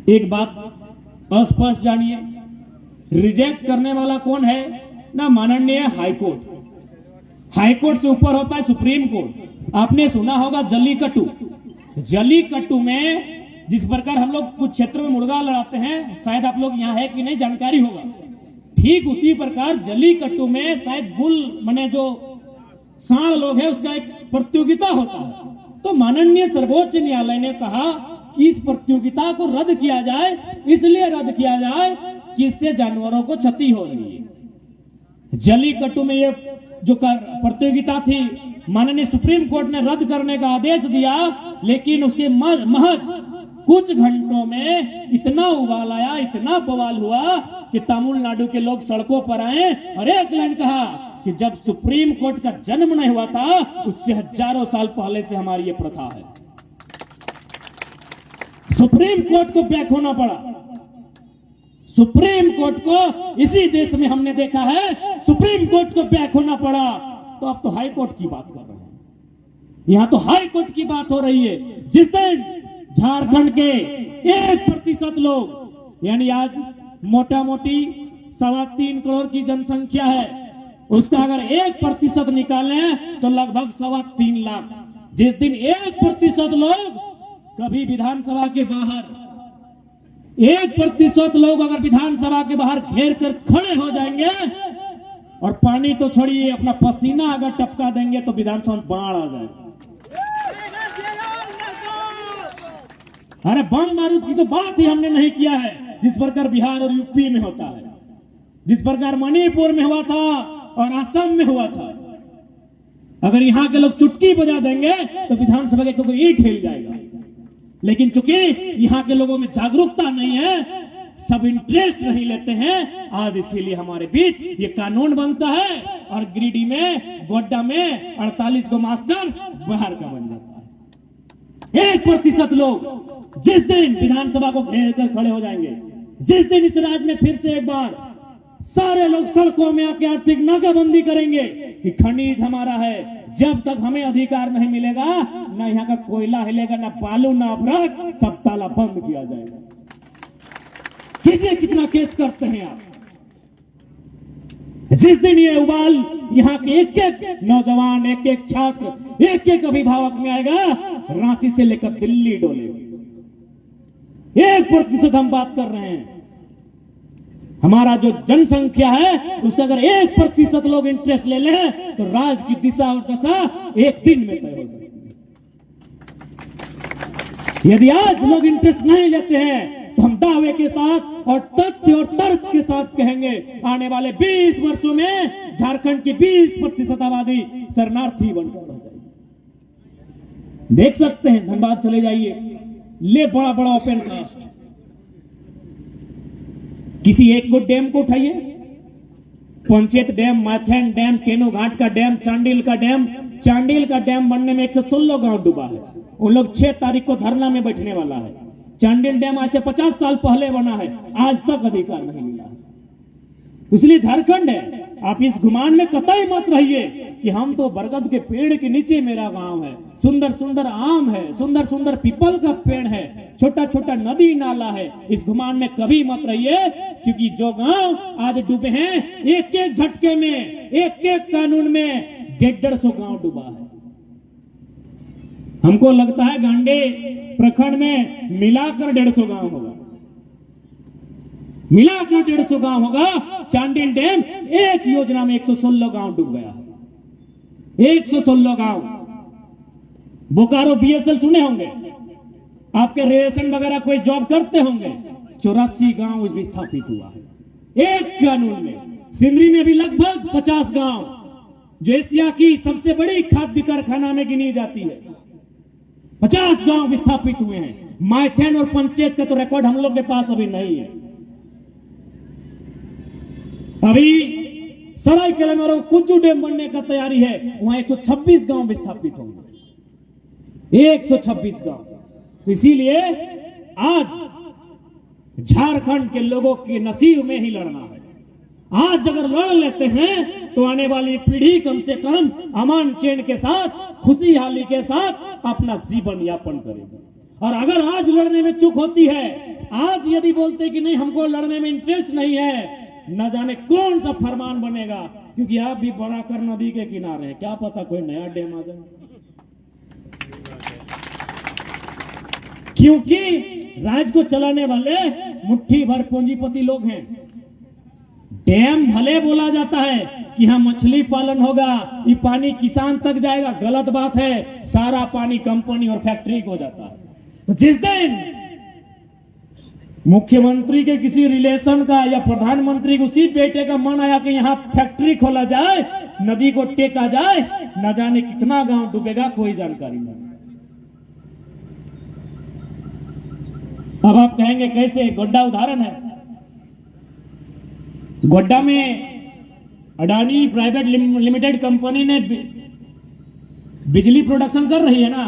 एक बात स्पष्ट जानिए, रिजेक्ट करने वाला कौन है? ना माननीय हाईकोर्ट। हाईकोर्ट से ऊपर होता है सुप्रीम कोर्ट। आपने सुना होगा जल्लीकट्टू। जल्लीकट्टू में जिस प्रकार हम लोग कुछ क्षेत्रों में मुर्गा लड़ाते हैं, शायद आप लोग यहाँ है कि नहीं जानकारी होगा, ठीक उसी प्रकार जल्लीकट्टू में शायद बुल माने जो सांड लोग है उसका एक प्रतियोगिता होता है। तो माननीय सर्वोच्च न्यायालय ने कहा कि इस प्रतियोगिता को रद्द किया जाए, इसलिए रद्द किया जाए कि इससे जानवरों को क्षति हो रही है। जल्लीकट्टू में ये जो प्रतियोगिता थी माननीय सुप्रीम कोर्ट ने रद्द करने का आदेश दिया, लेकिन उसके महज कुछ घंटों में इतना उबाल आया, इतना बवाल हुआ कि तमिलनाडु के लोग सड़कों पर आए और एक लाइन कहा कि जब सुप्रीम कोर्ट का जन्म नहीं हुआ था उससे हजारों साल पहले से हमारी ये प्रथा है। सुप्रीम कोर्ट को बैक होना पड़ा। सुप्रीम कोर्ट को इसी देश में हमने देखा है, सुप्रीम कोर्ट को बैक होना पड़ा। तो अब तो हाई कोर्ट की बात कर रहे हैं, यहां तो हाई कोर्ट की बात हो रही है। जिस दिन झारखंड के 1% लोग, यानी आज मोटा मोटी 3.25 करोड़ की जनसंख्या है, उसका अगर 1% निकालें तो लगभग 3.25 लाख। जिस दिन 1% लोग कभी विधानसभा के बाहर 1% लोग अगर विधानसभा के बाहर घेर कर खड़े हो जाएंगे और पानी तो छोड़िए अपना पसीना अगर टपका देंगे तो विधानसभा में बाढ़ आ जाएगा। अरे बम बारूद की तो बात ही हमने नहीं किया है, जिस प्रकार बिहार और यूपी में होता है, जिस प्रकार मणिपुर में हुआ था और असम में हुआ था। अगर यहां के लोग चुटकी बजा देंगे तो विधानसभा के कोई ईंट हिल जाएगा। लेकिन चूंकि यहां के लोगों में जागरूकता नहीं है, सब इंटरेस्ट नहीं लेते हैं, आज इसीलिए हमारे बीच ये कानून बनता है और गिरिडीह में गोड्डा में 48 को मास्टर बाहर का बन जाता है। 1% लोग जिस दिन विधानसभा को घेर कर खड़े हो जाएंगे, जिस दिन इस राज्य में फिर से एक बार सारे लोग सड़कों में आके आर्थिक नाकाबंदी करेंगे कि खनिज हमारा है, जब तक हमें अधिकार नहीं मिलेगा ना यहाँ का कोयला हिलेगा, ना बालू ना अभ्रक, सब ताला बंद किया जाएगा। कीजिए कितना केस करते हैं आप। जिस दिन ये उबाल यहाँ के एक एक नौजवान, एक एक छात्र, एक एक अभिभावक में आएगा, रांची से लेकर दिल्ली डोलेगी। 1% हम बात कर रहे हैं। हमारा जो जनसंख्या है उसका अगर 1% लोग इंटरेस्ट ले लें तो राज्य की दिशा और दशा एक दिन में तय हो सकती है। यदि आज लोग इंटरेस्ट नहीं लेते हैं तो हम दावे के साथ और तथ्य और तर्क के साथ कहेंगे आने वाले 20 वर्षों में झारखंड की 20% आबादी शरणार्थी बनकर रह जाएगी। देख सकते हैं, धनबाद चले जाइए, ले बड़ा बड़ा ओपन कास्ट, किसी एक को डैम को उठाइए, पंचेत डैम, माथेन डैम, केनो घाट का डैम, चांडिल का डैम बनने में 116 गांव डूबा है। उन लोग 6 तारीख को धरना में बैठने वाला है। चांडिल डैम आज से 50 साल पहले बना है, आज तक अधिकार नहीं मिला है। इसलिए झारखंड है, आप इस गुमान में कतई मत रहिए कि हम तो बरगद के पेड़ के नीचे मेरा गांव है, सुंदर सुंदर आम है, सुंदर सुंदर पीपल का पेड़ है, छोटा छोटा नदी नाला है। इस गुमान में कभी मत रहिए, क्योंकि जो गांव आज डूबे हैं, एक एक झटके में, एक एक कानून में 150 गांव डूबा है। हमको लगता है गांडे प्रखंड में मिलाकर 150 गांव होगा, मिलाकर 150 गांव होगा। चांडिल डैम एक योजना में 116 गांव डूब गया, 116 गांव। बोकारो बीएसएल सुने होंगे, आपके रिलेशन वगैरह कोई जॉब करते होंगे, 84 गांव विस्थापित हुआ है एक कानून में। सिंदरी में भी लगभग 50 गांव, जो एशिया की सबसे बड़ी खाद्य कारखाना में गिनी जाती है, 50 गांव विस्थापित हुए हैं। माइथेन और पंचायत का तो रिकॉर्ड हम लोग के पास अभी नहीं है। अभी सरायकेला में कुज्जू डैम बनने का तैयारी है, वहां 126 गांव विस्थापित होंगे, 126 गांव। तो इसीलिए आज झारखंड के लोगों के नसीब में ही लड़ना है। आज अगर लड़ लेते हैं तो आने वाली पीढ़ी कम से कम अमन चैन के साथ, खुशहाली के साथ अपना जीवन यापन करेगी। और अगर आज लड़ने में चूक होती है, आज यदि बोलते कि नहीं हमको लड़ने में इंटरेस्ट नहीं है, न जाने कौन सा फरमान बनेगा, क्योंकि आप भी बराकर नदी के किनारे हैं, क्या पता कोई नया डैम आ जाए। क्योंकि राज्य को चलाने वाले मुट्ठी भर पूंजीपति लोग हैं। डैम भले बोला जाता है कि हाँ मछली पालन होगा, ये पानी किसान तक जाएगा, गलत बात है। सारा पानी कंपनी और फैक्ट्री को जाता है। तो जिस दिन मुख्यमंत्री के किसी रिलेशन का या प्रधानमंत्री के उसी बेटे का मन आया कि यहाँ फैक्ट्री खोला जाए, नदी को टेका जाए, न जाने कितना गांव डूबेगा, कोई जानकारी नहीं। अब आप कहेंगे कैसे? गोड्डा उदाहरण है। गोड्डा में अडानी प्राइवेट लिमिटेड कंपनी ने बिजली प्रोडक्शन कर रही है ना,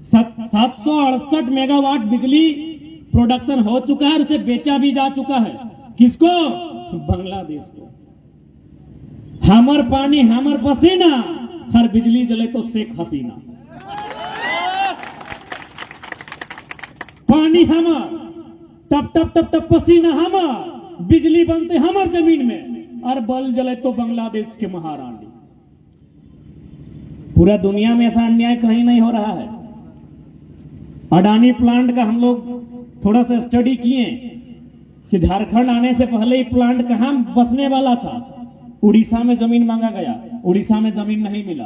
768 मेगावाट बिजली प्रोडक्शन हो चुका है, उसे बेचा भी जा चुका है। किसको? बांग्लादेश को। हमर पानी हमर पसीना, हर बिजली जले तो शेख हसीना। पानी हमर, टप टप टप टप पसीना हमर, बिजली बनते हमर जमीन में, और बल जले तो बांग्लादेश के महारानी। पूरा दुनिया में ऐसा अन्याय कहीं नहीं हो रहा है। अडानी प्लांट का हम लोग थोड़ा सा स्टडी किए कि झारखंड आने से पहले ही प्लांट कहां बसने वाला था। उड़ीसा में जमीन मांगा गया, उड़ीसा में जमीन नहीं मिला।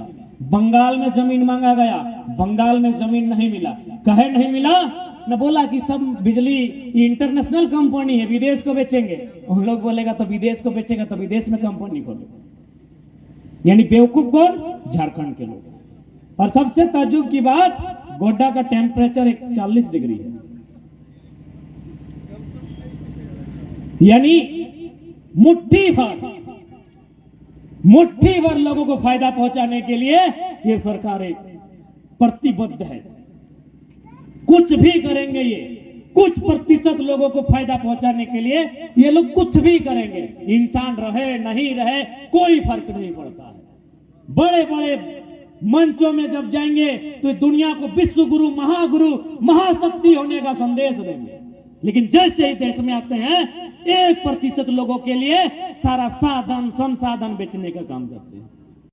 बंगाल में जमीन मांगा गया, बंगाल में जमीन नहीं मिला। कहे नहीं मिला न बोला कि सब बिजली इंटरनेशनल कंपनी है, विदेश को बेचेंगे। उन लोग बोलेगा तो विदेश को बेचेगा तो विदेश में कंपनी खोलेगा। यानी बेवकूफ कौन? झारखंड के लोग। और सबसे ताज्जुब की बात, गोड्डा का टेम्परेचर 40 डिग्री है। यानी मुट्ठी भर लोगों को फायदा पहुंचाने के लिए ये सरकारें प्रतिबद्ध है। कुछ भी करेंगे, ये कुछ प्रतिशत लोगों को फायदा पहुंचाने के लिए ये लोग कुछ भी करेंगे। इंसान रहे नहीं रहे कोई फर्क नहीं पड़ता है। बड़े बड़े मंचों में जब जाएंगे तो दुनिया को विश्व गुरु, महागुरु, महाशक्ति होने का संदेश देंगे। लेकिन जैसे ही देश में आते हैं 1% लोगों के लिए सारा साधन संसाधन बेचने का काम करते हैं।